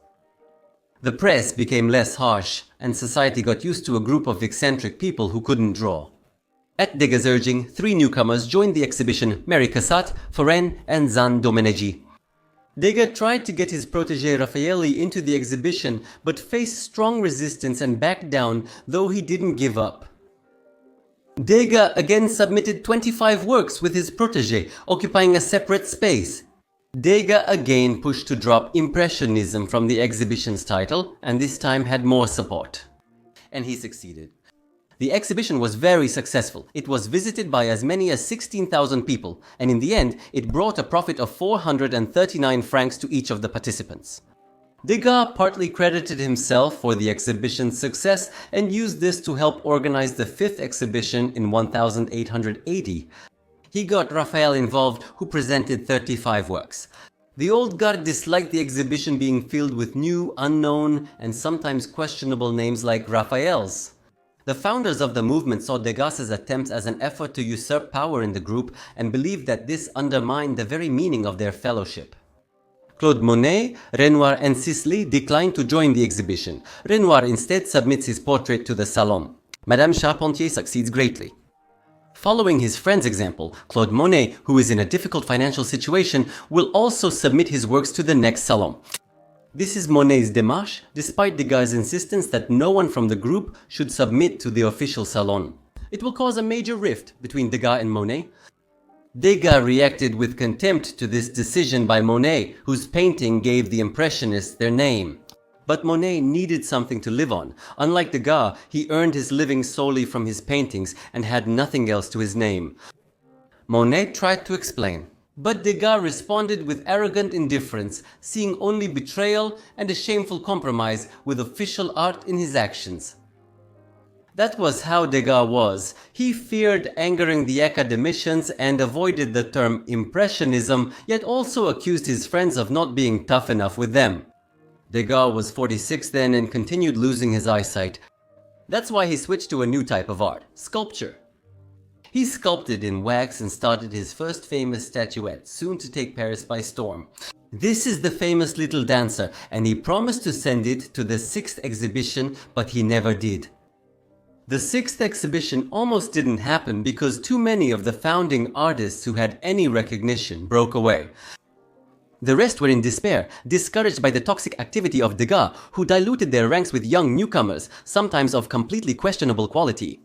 The press became less harsh, and society got used to a group of eccentric people who couldn't draw. At Degas' urging, 3 newcomers joined the exhibition: Mary Cassatt, Forain, and Zan Domenici. Degas tried to get his protégé Raffaelli into the exhibition, but faced strong resistance and backed down, though he didn't give up. Degas again submitted 25 works with his protégé, occupying a separate space. Degas again pushed to drop Impressionism from the exhibition's title, and this time had more support. And he succeeded. The exhibition was very successful. It was visited by as many as 16,000 people, and in the end, it brought a profit of 439 francs to each of the participants. Degas partly credited himself for the exhibition's success and used this to help organize the 5th exhibition in 1880. He got Raphael involved, who presented 35 works. The old guard disliked the exhibition being filled with new, unknown, and sometimes questionable names like Raphael's. The founders of the movement saw Degas' attempts as an effort to usurp power in the group and believed that this undermined the very meaning of their fellowship. Claude Monet, Renoir, and Sisley declined to join the exhibition. Renoir instead submits his portrait to the Salon. Madame Charpentier succeeds greatly. Following his friend's example, Claude Monet, who is in a difficult financial situation, will also submit his works to the next Salon. This is Monet's démarche, despite Degas' insistence that no one from the group should submit to the official Salon. It will cause a major rift between Degas and Monet. Degas reacted with contempt to this decision by Monet, whose painting gave the Impressionists their name. But Monet needed something to live on. Unlike Degas, he earned his living solely from his paintings and had nothing else to his name. Monet tried to explain, but Degas responded with arrogant indifference, seeing only betrayal and a shameful compromise with official art in his actions. That was how Degas was. He feared angering the academicians and avoided the term Impressionism, yet also accused his friends of not being tough enough with them. Degas was 46 then and continued losing his eyesight. That's why he switched to a new type of art, sculpture. He sculpted in wax and started his first famous statuette, soon to take Paris by storm. This is the famous Little Dancer, and he promised to send it to the 6th exhibition, but he never did. The 6th exhibition almost didn't happen because too many of the founding artists who had any recognition broke away. The rest were in despair, discouraged by the toxic activity of Degas, who diluted their ranks with young newcomers, sometimes of completely questionable quality.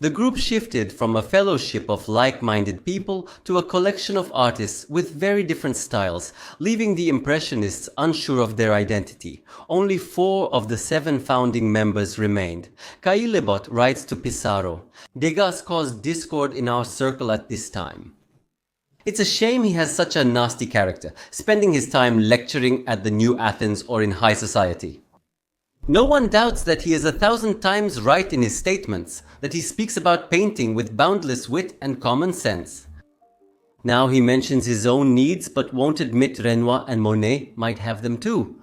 The group shifted from a fellowship of like-minded people to a collection of artists with very different styles, leaving the Impressionists unsure of their identity. Only 4 of the 7 founding members remained. Caillebotte writes to Pissarro, "Degas caused discord in our circle at this time." It's a shame he has such a nasty character, spending his time lecturing at the New Athens or in high society. No one doubts that he is 1,000 times right in his statements, that he speaks about painting with boundless wit and common sense. Now he mentions his own needs but won't admit Renoir and Monet might have them too.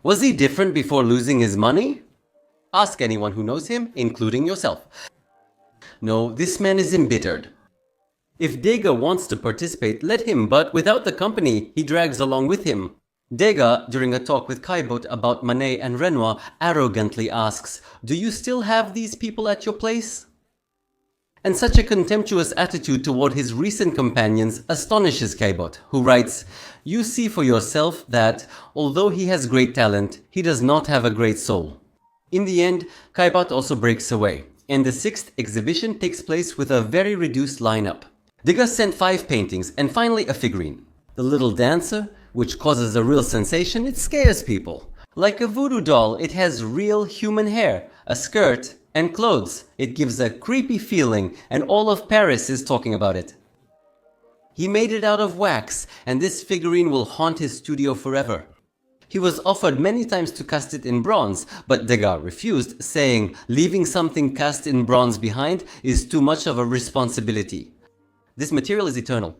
Was he different before losing his money? Ask anyone who knows him, including yourself. No, this man is embittered. If Degas wants to participate, let him, but without the company he drags along with him. Degas, during a talk with Caillebotte about Manet and Renoir, arrogantly asks, "Do you still have these people at your place?" And such a contemptuous attitude toward his recent companions astonishes Caillebotte, who writes, "You see for yourself that, although he has great talent, he does not have a great soul." In the end, Caillebotte also breaks away, and the 6th exhibition takes place with a very reduced lineup. Degas sent 5 paintings, and finally a figurine. The Little Dancer, which causes a real sensation, it scares people. Like a voodoo doll, it has real human hair, a skirt, and clothes. It gives a creepy feeling, and all of Paris is talking about it. He made it out of wax, and this figurine will haunt his studio forever. He was offered many times to cast it in bronze, but Degas refused, saying, "Leaving something cast in bronze behind is too much of a responsibility. This material is eternal."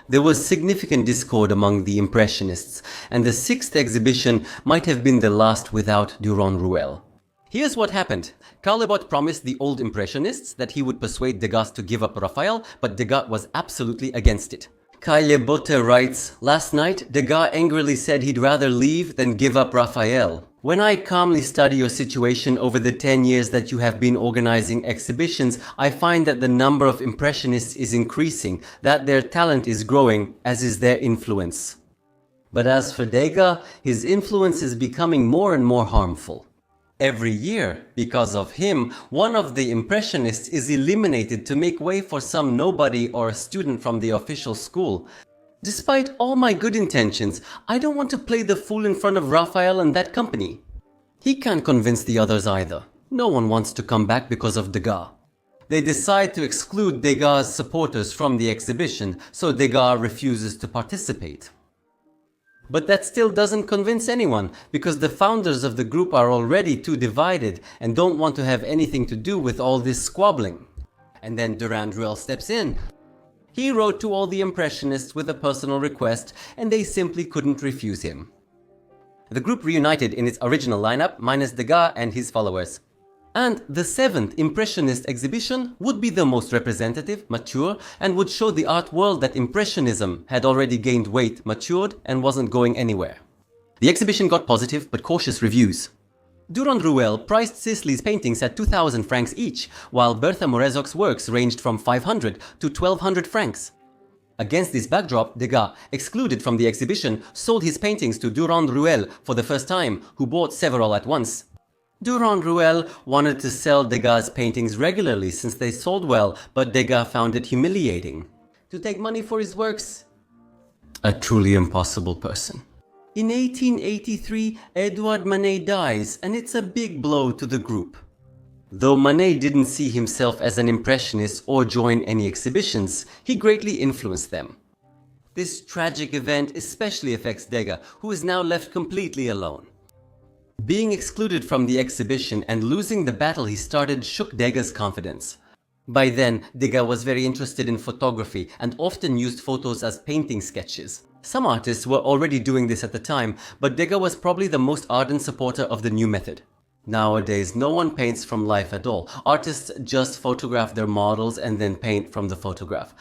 There was significant discord among the Impressionists, and the 6th exhibition might have been the last without Durand-Ruel. Here's what happened. Caillebotte promised the old Impressionists that he would persuade Degas to give up Raphael, but Degas was absolutely against it. Caillebotte writes, "Last night, Degas angrily said he'd rather leave than give up Raphael. When I calmly study your situation over the 10 years that you have been organizing exhibitions, I find that the number of Impressionists is increasing, that their talent is growing, as is their influence. But as for Degas, his influence is becoming more and more harmful. Every year, because of him, one of the Impressionists is eliminated to make way for some nobody or a student from the official school. Despite all my good intentions, I don't want to play the fool in front of Raphael and that company. He can't convince the others either. No one wants to come back because of Degas. They decide to exclude Degas' supporters from the exhibition, so Degas refuses to participate. But that still doesn't convince anyone, because the founders of the group are already too divided and don't want to have anything to do with all this squabbling. And then Durand-Ruel steps in. He wrote to all the Impressionists with a personal request, and they simply couldn't refuse him. The group reunited in its original lineup, minus Degas and his followers. And the 7th Impressionist exhibition would be the most representative, mature, and would show the art world that Impressionism had already gained weight, matured, and wasn't going anywhere. The exhibition got positive but cautious reviews. Durand-Ruel priced Sisley's paintings at 2,000 francs each, while Bertha Morezzoc's works ranged from 500 to 1,200 francs. Against this backdrop, Degas, excluded from the exhibition, sold his paintings to Durand-Ruel for the first time, who bought several at once. Durand-Ruel wanted to sell Degas' paintings regularly since they sold well, but Degas found it humiliating. To take money for his works? A truly impossible person. In 1883, Edouard Manet dies, and it's a big blow to the group. Though Manet didn't see himself as an Impressionist or join any exhibitions, he greatly influenced them. This tragic event especially affects Degas, who is now left completely alone. Being excluded from the exhibition and losing the battle he started shook Degas' confidence. By then, Degas was very interested in photography and often used photos as painting sketches. Some artists were already doing this at the time, but Degas was probably the most ardent supporter of the new method. Nowadays, no one paints from life at all. Artists just photograph their models and then paint from the photograph.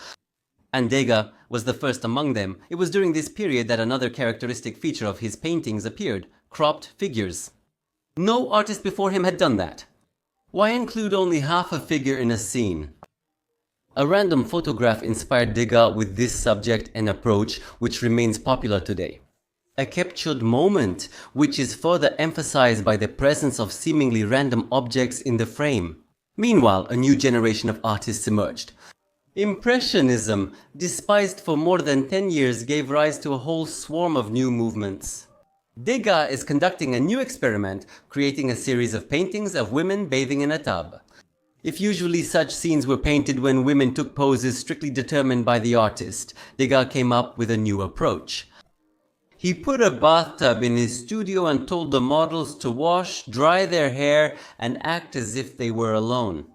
And Degas was the first among them. It was during this period that another characteristic feature of his paintings appeared: cropped figures. No artist before him had done that. Why include only half a figure in a scene? A random photograph inspired Degas with this subject and approach, which remains popular today. A captured moment, which is further emphasized by the presence of seemingly random objects in the frame. Meanwhile, a new generation of artists emerged. Impressionism, despised for more than 10 years, gave rise to a whole swarm of new movements. Degas is conducting a new experiment, creating a series of paintings of women bathing in a tub. If usually such scenes were painted when women took poses strictly determined by the artist, Degas came up with a new approach. He put a bathtub in his studio and told the models to wash, dry their hair, and act as if they were alone.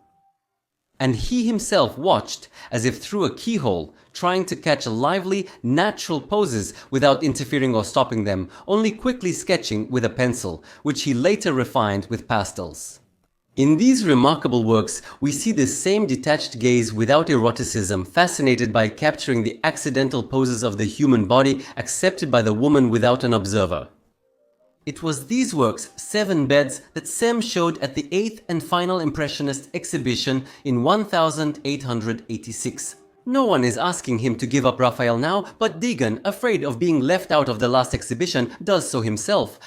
And he himself watched, as if through a keyhole, trying to catch lively, natural poses without interfering or stopping them, only quickly sketching with a pencil, which he later refined with pastels. In these remarkable works, we see the same detached gaze without eroticism, fascinated by capturing the accidental poses of the human body accepted by the woman without an observer. It was these works, 7 Beds, that Sem showed at the 8th and final Impressionist exhibition in 1886. No one is asking him to give up Raphael now, but Degas, afraid of being left out of the last exhibition, does so himself.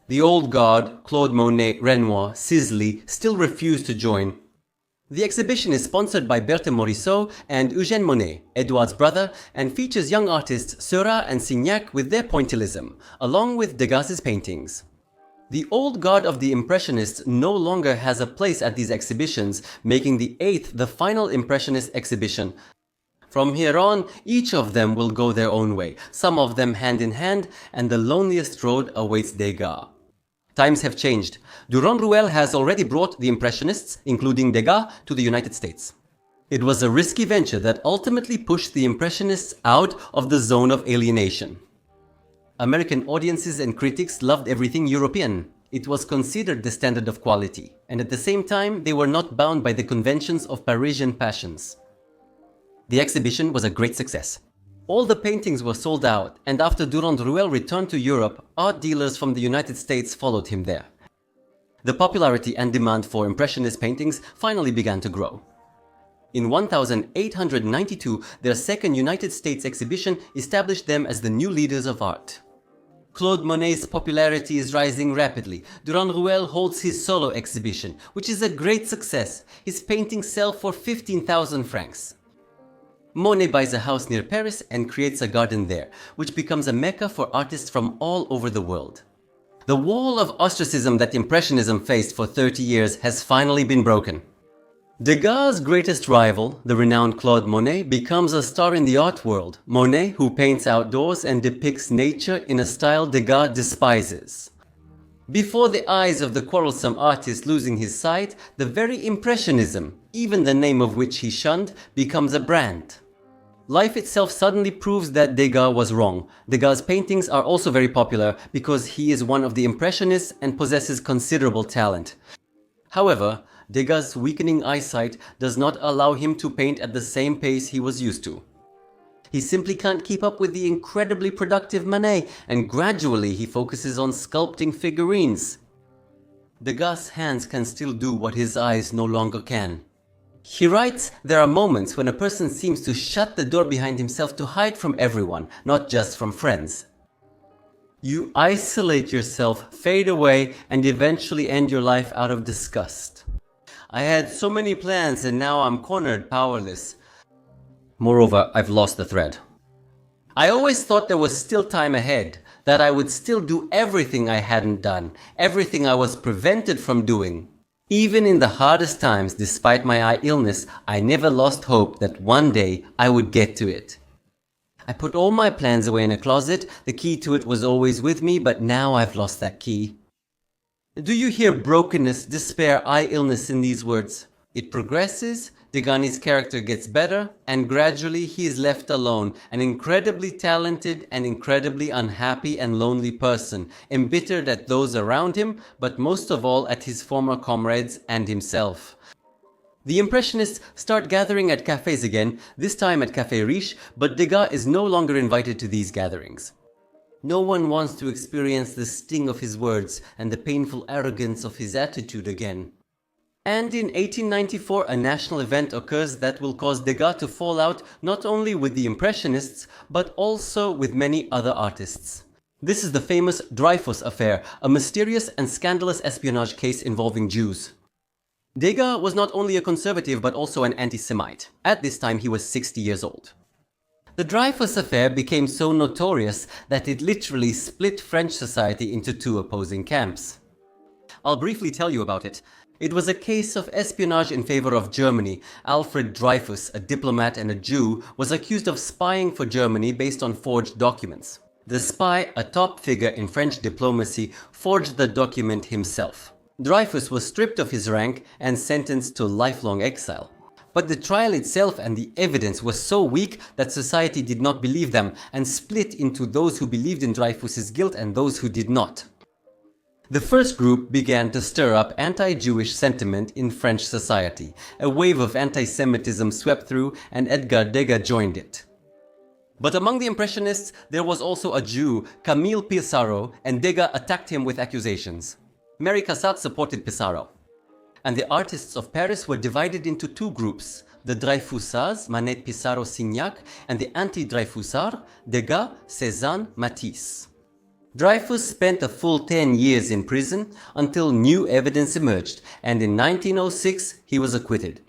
The old guard, Claude Monet, Renoir, Sisley, still refuse to join. The exhibition is sponsored by Berthe Morisot and Eugène Monet, Edouard's brother, and features young artists Seurat and Signac with their pointillism, along with Degas's paintings. The old guard of the Impressionists no longer has a place at these exhibitions, making the 8th the final Impressionist exhibition. From here on, each of them will go their own way, some of them hand in hand, and the loneliest road awaits Degas. Times have changed. Durand-Ruel has already brought the Impressionists, including Degas, to the United States. It was a risky venture that ultimately pushed the Impressionists out of the zone of alienation. American audiences and critics loved everything European. It was considered the standard of quality, and at the same time they were not bound by the conventions of Parisian passions. The exhibition was a great success. All the paintings were sold out, and after Durand-Ruel returned to Europe, art dealers from the United States followed him there. The popularity and demand for Impressionist paintings finally began to grow. In 1892, their second United States exhibition established them as the new leaders of art. Claude Monet's popularity is rising rapidly. Durand-Ruel holds his solo exhibition, which is a great success. His paintings sell for 15,000 francs. Monet buys a house near Paris and creates a garden there, which becomes a mecca for artists from all over the world. The wall of ostracism that Impressionism faced for 30 years has finally been broken. Degas' greatest rival, the renowned Claude Monet, becomes a star in the art world. Monet, who paints outdoors and depicts nature in a style Degas despises. Before the eyes of the quarrelsome artist losing his sight, the very Impressionism, even the name of which he shunned, becomes a brand. Life itself suddenly proves that Degas was wrong. Degas' paintings are also very popular because he is one of the Impressionists and possesses considerable talent. However, Degas' weakening eyesight does not allow him to paint at the same pace he was used to. He simply can't keep up with the incredibly productive Manet, and gradually he focuses on sculpting figurines. Degas' hands can still do what his eyes no longer can. He writes, there are moments when a person seems to shut the door behind himself to hide from everyone, not just from friends. You isolate yourself, fade away, and eventually end your life out of disgust. I had so many plans and now I'm cornered, powerless. Moreover, I've lost the thread. I always thought there was still time ahead, that I would still do everything I hadn't done, everything I was prevented from doing. Even in the hardest times, despite my eye illness, I never lost hope that one day I would get to it. I put all my plans away in a closet, the key to it was always with me, but now I've lost that key. Do you hear brokenness, despair, eye illness in these words? It progresses, Degas's character gets better, and gradually he is left alone, an incredibly talented and incredibly unhappy and lonely person, embittered at those around him, but most of all at his former comrades and himself. The Impressionists start gathering at cafes again, this time at Café Riche, but Degas is no longer invited to these gatherings. No one wants to experience the sting of his words and the painful arrogance of his attitude again. And in 1894 a national event occurs that will cause Degas to fall out not only with the Impressionists, but also with many other artists. This is the famous Dreyfus affair, a mysterious and scandalous espionage case involving Jews. Degas was not only a conservative but also an anti-Semite. At this time he was 60 years old. The Dreyfus affair became so notorious that it literally split French society into two opposing camps. I'll briefly tell you about it. It was a case of espionage in favor of Germany. Alfred Dreyfus, a diplomat and a Jew, was accused of spying for Germany based on forged documents. The spy, a top figure in French diplomacy, forged the document himself. Dreyfus was stripped of his rank and sentenced to lifelong exile. But the trial itself and the evidence was so weak that society did not believe them and split into those who believed in Dreyfus's guilt and those who did not. The first group began to stir up anti-Jewish sentiment in French society. A wave of anti-Semitism swept through and Edgar Degas joined it. But among the Impressionists, there was also a Jew, Camille Pissarro, and Degas attacked him with accusations. Mary Cassatt supported Pissarro. And the artists of Paris were divided into two groups, the Dreyfusards, Manet, Pissarro, Signac, and the anti-Dreyfusards, Degas, Cézanne, Matisse. Dreyfus spent a full 10 years in prison until new evidence emerged, and in 1906 he was acquitted.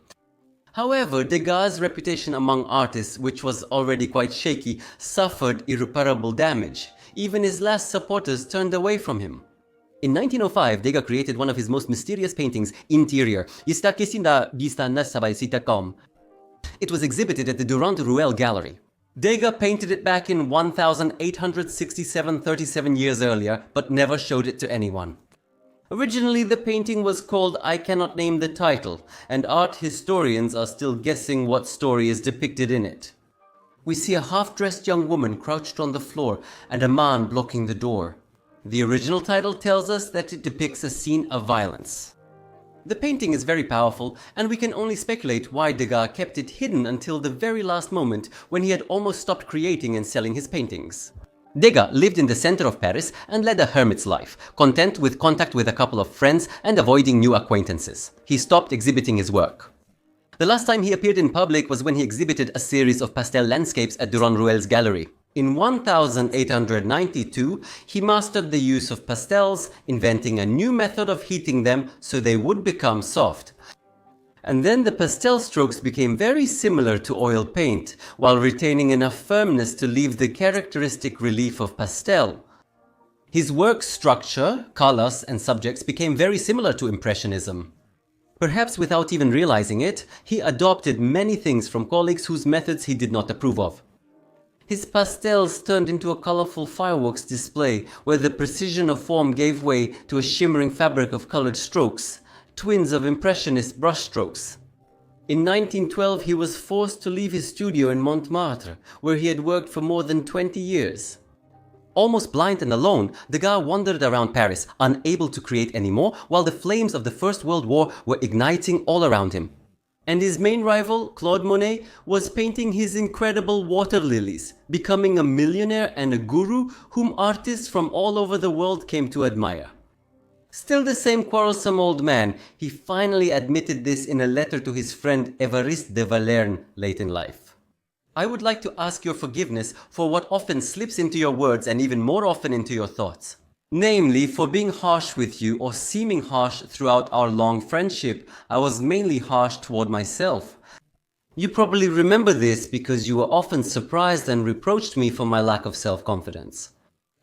However, Degas' reputation among artists, which was already quite shaky, suffered irreparable damage. Even his last supporters turned away from him. In 1905, Degas created one of his most mysterious paintings, Interior. It was exhibited at the Durand-Ruel Gallery. Degas painted it back in 1867, 37 years earlier, but never showed it to anyone. Originally, the painting was called I Cannot Name the Title, and art historians are still guessing what story is depicted in it. We see a half-dressed young woman crouched on the floor and a man blocking the door. The original title tells us that it depicts a scene of violence. The painting is very powerful, and we can only speculate why Degas kept it hidden until the very last moment when he had almost stopped creating and selling his paintings. Degas lived in the center of Paris and led a hermit's life, content with contact with a couple of friends and avoiding new acquaintances. He stopped exhibiting his work. The last time he appeared in public was when he exhibited a series of pastel landscapes at Durand-Ruel's gallery. In 1892, he mastered the use of pastels, inventing a new method of heating them so they would become soft. And then the pastel strokes became very similar to oil paint, while retaining enough firmness to leave the characteristic relief of pastel. His work's structure, colors, and subjects became very similar to Impressionism. Perhaps without even realizing it, he adopted many things from colleagues whose methods he did not approve of. His pastels turned into a colorful fireworks display where the precision of form gave way to a shimmering fabric of colored strokes, twins of Impressionist brushstrokes. In 1912, he was forced to leave his studio in Montmartre, where he had worked for more than 20 years. Almost blind and alone, Degas wandered around Paris, unable to create anymore, while the flames of the First World War were igniting all around him. And his main rival, Claude Monet, was painting his incredible water lilies, becoming a millionaire and a guru whom artists from all over the world came to admire. Still the same quarrelsome old man, he finally admitted this in a letter to his friend Évariste de Valerne late in life. I would like to ask your forgiveness for what often slips into your words and even more often into your thoughts. Namely, for being harsh with you or seeming harsh throughout our long friendship. I was mainly harsh toward myself. You probably remember this because you were often surprised and reproached me for my lack of self-confidence.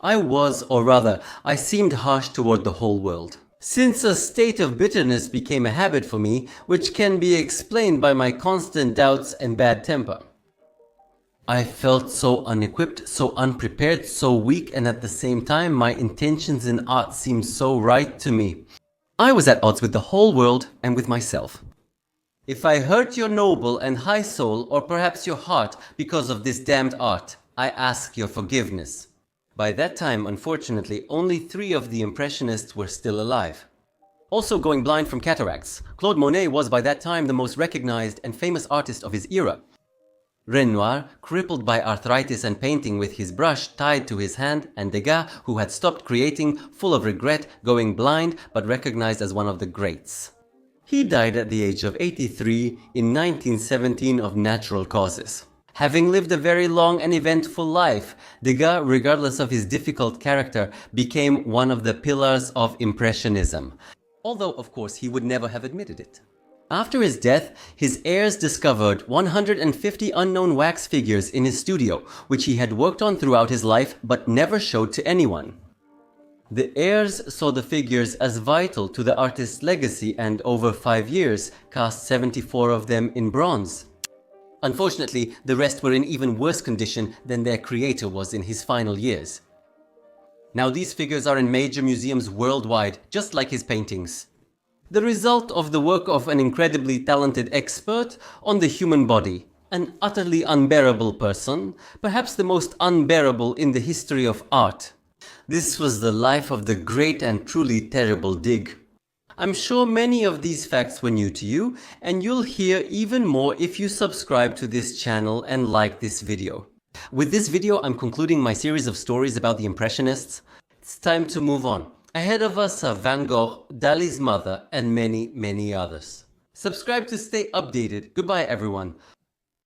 I was, or rather, I seemed harsh toward the whole world. Since a state of bitterness became a habit for me, which can be explained by my constant doubts and bad temper. I felt so unequipped, so unprepared, so weak, and at the same time my intentions in art seemed so right to me. I was at odds with the whole world and with myself. If I hurt your noble and high soul, or perhaps your heart, because of this damned art, I ask your forgiveness. By that time, unfortunately, only 3 of the Impressionists were still alive. Also going blind from cataracts, Claude Monet was by that time the most recognized and famous artist of his era. Renoir, crippled by arthritis and painting with his brush tied to his hand, and Degas, who had stopped creating, full of regret, going blind, but recognized as one of the greats. He died at the age of 83 in 1917 of natural causes. Having lived a very long and eventful life, Degas, regardless of his difficult character, became one of the pillars of Impressionism, although of course he would never have admitted it. After his death, his heirs discovered 150 unknown wax figures in his studio, which he had worked on throughout his life but never showed to anyone. The heirs saw the figures as vital to the artist's legacy and over 5 years cast 74 of them in bronze. Unfortunately, the rest were in even worse condition than their creator was in his final years. Now these figures are in major museums worldwide, just like his paintings. The result of the work of an incredibly talented expert on the human body, an utterly unbearable person, perhaps the most unbearable in the history of art. This was the life of the great and truly terrible Dig. I'm sure many of these facts were new to you, and you'll hear even more if you subscribe to this channel and like this video. With this video, I'm concluding my series of stories about the Impressionists. It's time to move on. Ahead of us are Van Gogh, Dali's mother, and many, many others. Subscribe to stay updated. Goodbye, everyone.